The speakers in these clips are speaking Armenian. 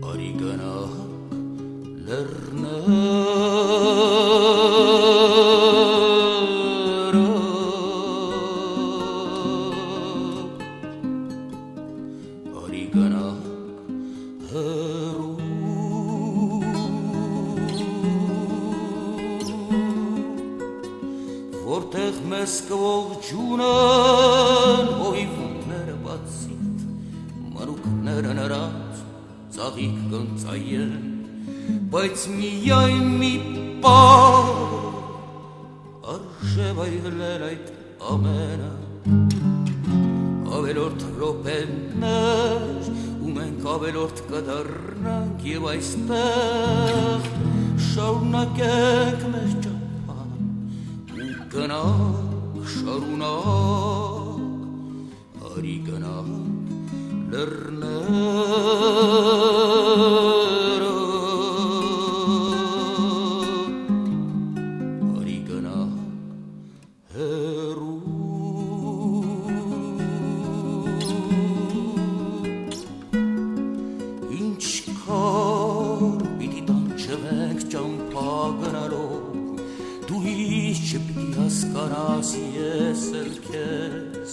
Արի գնանք լեռները Արի գնանք հեռու Որտեղ մեզ կողջունեն հոյվունները բացիտ Մանուկները նրանց ծաղիկ կընծայեն Բայց միայն մի պար արժե վայելել այդ ամենը Ավելորդ ռոպեններ ու մենք ավելորդ կդառնանք և այստեղ շարունակենք մեր ճամփան ու գնանք շարունակ արի գնանք լեռները արի գնանք հեռու Ինչքան պիտի տանջվենք ճամփա գնալով Դու ինչ չպիտի հասկանաս ես էլ քեզ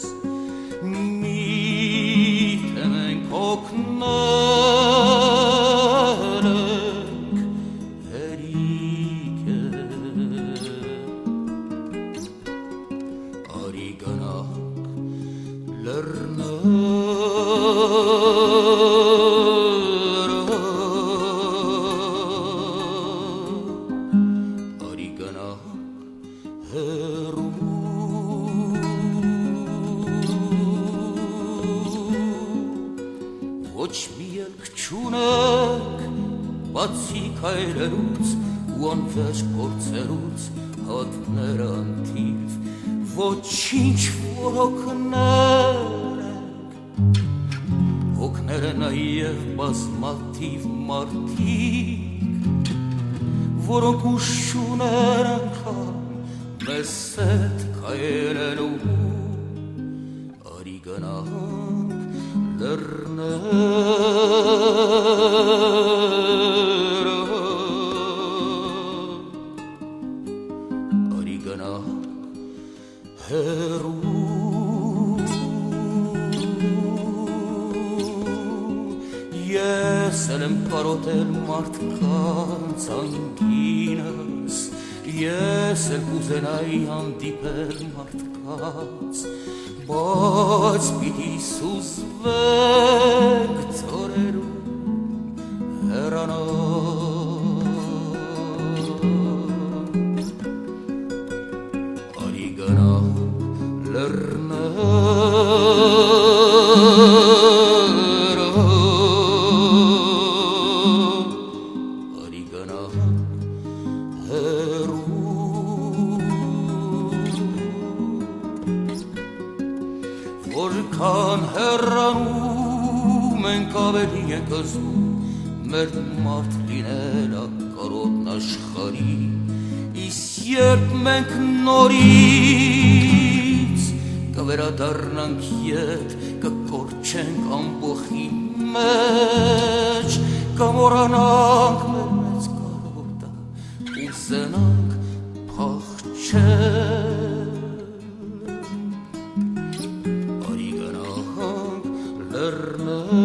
Միթե մենք օգնել ենք հերիք է Արի գնանք լեռները Արի գնանք հեռու Ոչ մի ելք չունենք բացի քայլերուց ու անվերջ փորձերուց հավատները անթիվ Ոչինչ որ օգնել ենք Օգները նաև բազմաթիվ մարդիկ Որոնք ուժ չունեն անգամ մեզ հետ քայլելու Արի գնանք լեռները Արի գնանք հեռու Ես էլ եմ կարոտել մարդկանց անգինս Ես էլ կուզենայի հանդիպել մարդկանց Բայց պիտի սուզվենք ծորերում հեռանանք Արի գնանք լեռները Արի գնանք հեռու Որքան հեռանում ենք ավելի ենք զգում Մեր մարդ լինել ակարոտն աշխարհի Իսկ երբ մենք նորից կվերադառնանք ետ Կկորչենք ամբոխի մեջ Կմոռանանք մեր մեծ կարոտը Ուզենանք փախչել Արի գնանք լեռները